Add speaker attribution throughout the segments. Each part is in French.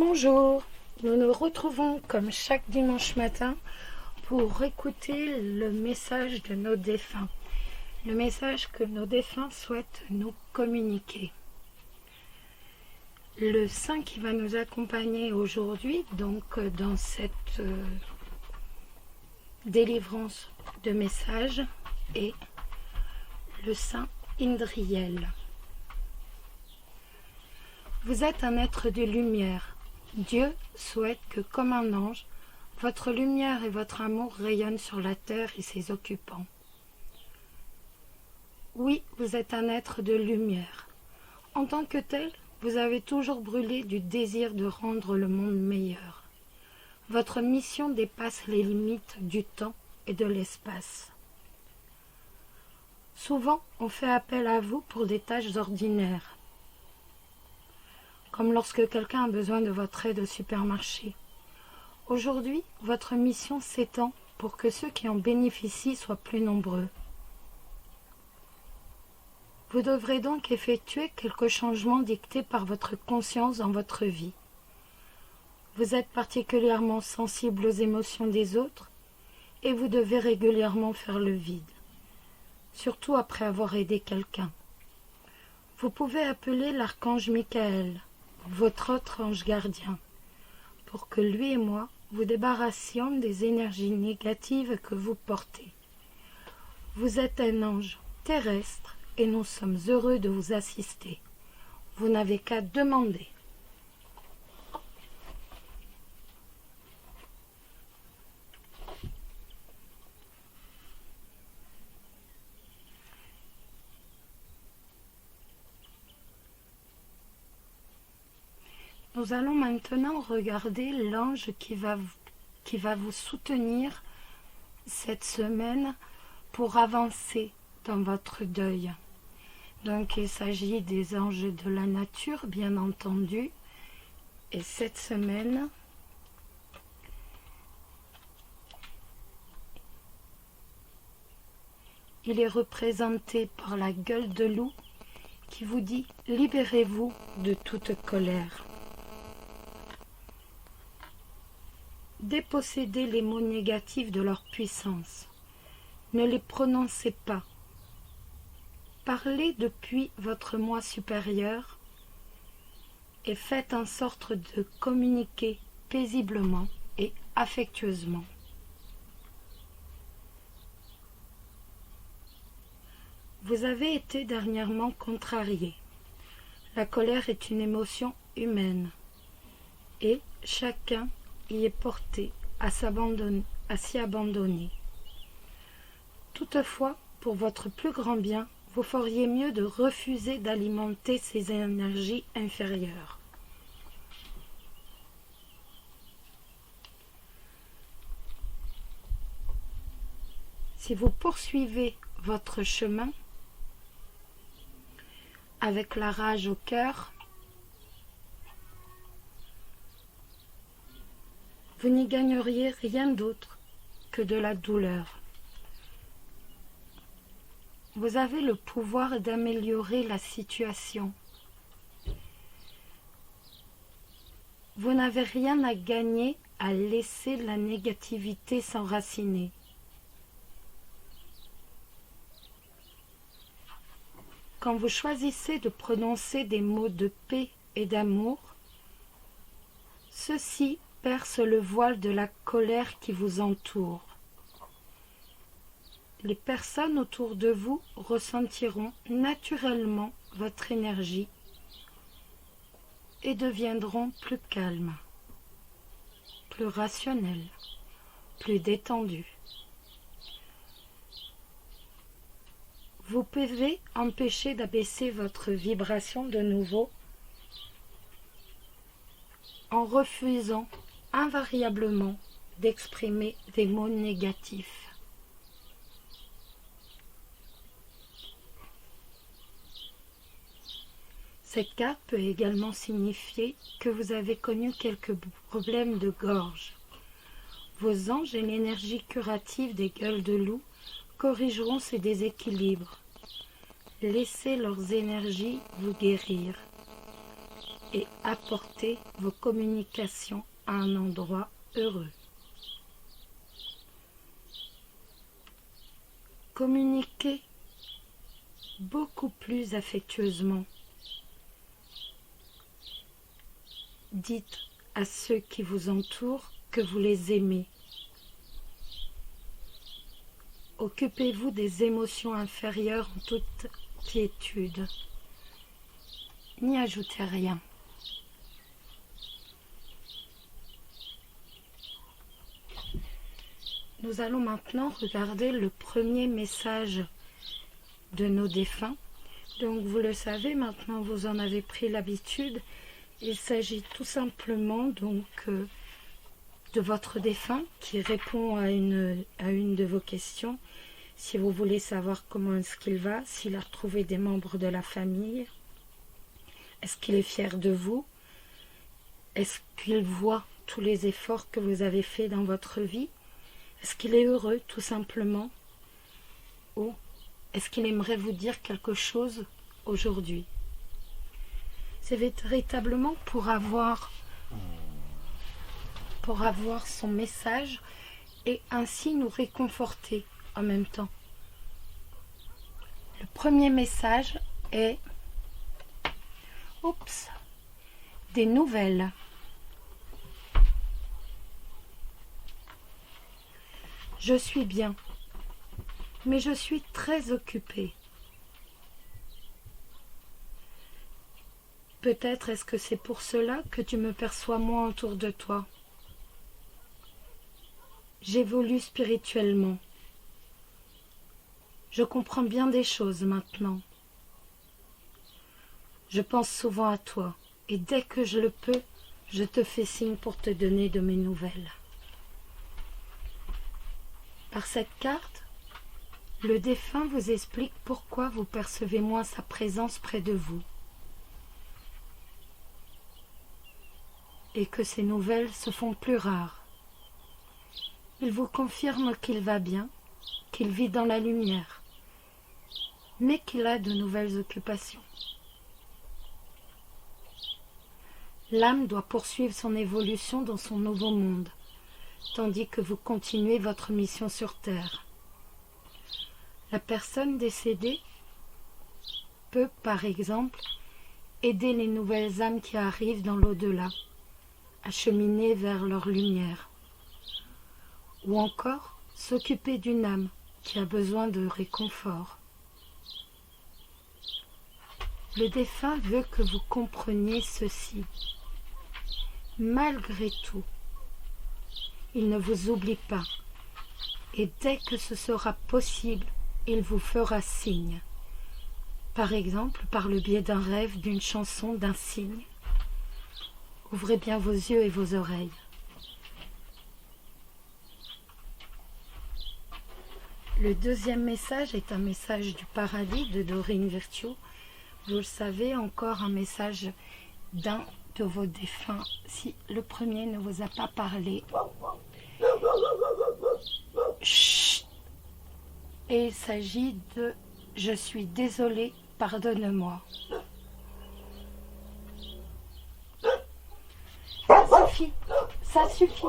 Speaker 1: Bonjour, nous nous retrouvons comme chaque dimanche matin pour écouter le message de nos défunts, le message que nos défunts souhaitent nous communiquer. Le saint qui va nous accompagner aujourd'hui, donc dans cette délivrance de messages, est le saint Indriel. Vous êtes un être de lumière. Dieu souhaite que, comme un ange, votre lumière et votre amour rayonnent sur la terre et ses occupants. Oui, vous êtes un être de lumière. En tant que tel, vous avez toujours brûlé du désir de rendre le monde meilleur. Votre mission dépasse les limites du temps et de l'espace. Souvent, on fait appel à vous pour des tâches ordinaires, comme lorsque quelqu'un a besoin de votre aide au supermarché. Aujourd'hui, votre mission s'étend pour que ceux qui en bénéficient soient plus nombreux. Vous devrez donc effectuer quelques changements dictés par votre conscience dans votre vie. Vous êtes particulièrement sensible aux émotions des autres et vous devez régulièrement faire le vide, surtout après avoir aidé quelqu'un. Vous pouvez appeler l'archange Michael, votre autre ange gardien, pour que lui et moi vous débarrassions des énergies négatives que vous portez. Vous êtes un ange terrestre et nous sommes heureux de vous assister. Vous n'avez qu'à demander. Nous allons maintenant regarder l'ange qui va vous soutenir cette semaine pour avancer dans votre deuil. Donc il s'agit des anges de la nature, bien entendu. Et cette semaine, il est représenté par la gueule de loup qui vous dit « Libérez-vous de toute colère ». Dépossédez les mots négatifs de leur puissance. Ne les prononcez pas. Parlez depuis votre moi supérieur et faites en sorte de communiquer paisiblement et affectueusement. Vous avez été dernièrement contrarié. La colère est une émotion humaine et chacun y est porté à s'y abandonner. Toutefois, pour votre plus grand bien, vous feriez mieux de refuser d'alimenter ces énergies inférieures. Si vous poursuivez votre chemin avec la rage au cœur, vous n'y gagneriez rien d'autre que de la douleur. Vous avez le pouvoir d'améliorer la situation. Vous n'avez rien à gagner à laisser la négativité s'enraciner. Quand vous choisissez de prononcer des mots de paix et d'amour, ceux-ci perce le voile de la colère qui vous entoure. Les personnes autour de vous ressentiront naturellement votre énergie et deviendront plus calmes, plus rationnelles, plus détendues. Vous pouvez empêcher d'abaisser votre vibration de nouveau en refusant invariablement d'exprimer des mots négatifs. Cette carte peut également signifier que vous avez connu quelques problèmes de gorge. Vos anges et l'énergie curative des gueules de loup corrigeront ces déséquilibres. Laissez leurs énergies vous guérir. et apportez vos communications à un endroit heureux. Communiquez beaucoup plus affectueusement. Dites à ceux qui vous entourent que vous les aimez. Occupez-vous des émotions inférieures en toute quiétude. N'y ajoutez rien. Nous allons maintenant regarder le premier message de nos défunts. Donc vous le savez, maintenant vous en avez pris l'habitude. Il s'agit tout simplement de votre défunt qui répond à une de vos questions. Si vous voulez savoir comment est-ce qu'il va, s'il a retrouvé des membres de la famille, est-ce qu'il est fier de vous, est-ce qu'il voit tous les efforts que vous avez faits dans votre vie, est-ce qu'il est heureux tout simplement, ou est-ce qu'il aimerait vous dire quelque chose aujourd'hui. C'est véritablement pour avoir son message et ainsi nous réconforter en même temps. Le premier message est des nouvelles. Je suis bien, mais je suis très occupée. Peut-être est-ce que c'est pour cela que tu me perçois moins autour de toi. J'évolue spirituellement. Je comprends bien des choses maintenant. Je pense souvent à toi, et dès que je le peux, je te fais signe pour te donner de mes nouvelles. Par cette carte, le défunt vous explique pourquoi vous percevez moins sa présence près de vous. Et que ces nouvelles se font plus rares. Il vous confirme qu'il va bien, qu'il vit dans la lumière, mais qu'il a de nouvelles occupations. L'âme doit poursuivre son évolution dans son nouveau monde, tandis que vous continuez votre mission sur Terre. La personne décédée peut, par exemple, aider les nouvelles âmes qui arrivent dans l'au-delà à cheminer vers leur lumière, ou encore s'occuper d'une âme qui a besoin de réconfort. Le défunt veut que vous compreniez ceci. Malgré tout, il ne vous oublie pas, et dès que ce sera possible, il vous fera signe. Par exemple, par le biais d'un rêve, d'une chanson, d'un signe. Ouvrez bien vos yeux et vos oreilles. Le deuxième message est un message du paradis de Doreen Virtue. Vous le savez, encore un message d'un de vos défunts. Si le premier ne vous a pas parlé, chut. Et il s'agit de « Je suis désolé, pardonne-moi ». Ça suffit, ça suffit.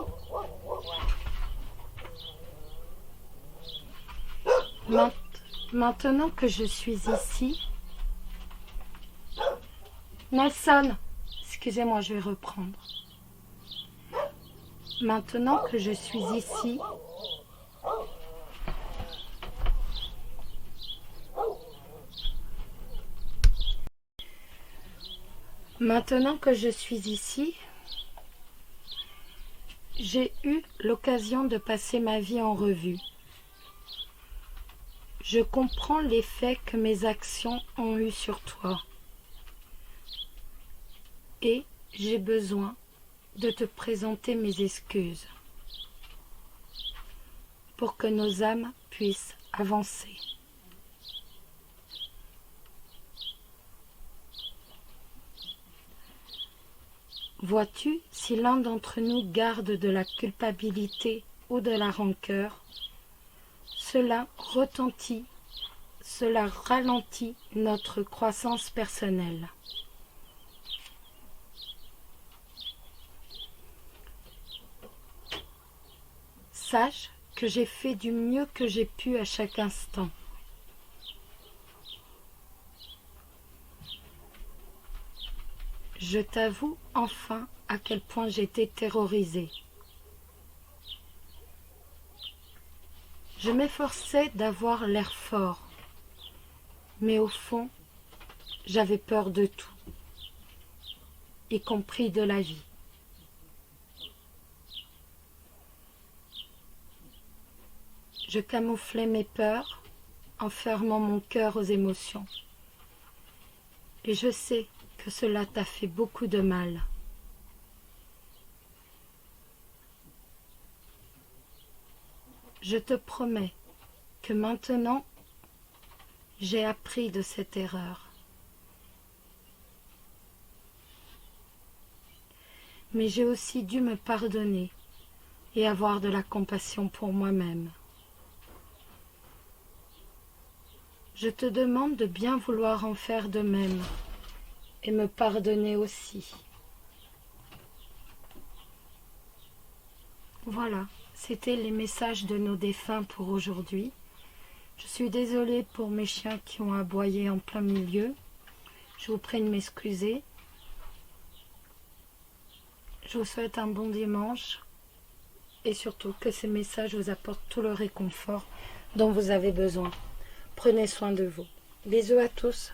Speaker 1: Maintenant que je suis ici, Nelson, excusez-moi, je vais reprendre. Maintenant que je suis ici, j'ai eu l'occasion de passer ma vie en revue. Je comprends l'effet que mes actions ont eu sur toi. Et j'ai besoin de te présenter mes excuses pour que nos âmes puissent avancer. Vois-tu, si l'un d'entre nous garde de la culpabilité ou de la rancœur, cela ralentit notre croissance personnelle. Sache que j'ai fait du mieux que j'ai pu à chaque instant. Je t'avoue enfin à quel point j'étais terrorisée. Je m'efforçais d'avoir l'air fort, mais au fond, j'avais peur de tout, y compris de la vie. Je camouflais mes peurs en fermant mon cœur aux émotions. Et je sais que cela t'a fait beaucoup de mal. Je te promets que maintenant, j'ai appris de cette erreur. Mais j'ai aussi dû me pardonner et avoir de la compassion pour moi-même. Je te demande de bien vouloir en faire de même et me pardonner aussi. Voilà, c'était les messages de nos défunts pour aujourd'hui. Je suis désolée pour mes chiens qui ont aboyé en plein milieu. Je vous prie de m'excuser. Je vous souhaite un bon dimanche et surtout que ces messages vous apportent tout le réconfort dont vous avez besoin. Prenez soin de vous. Bisous à tous.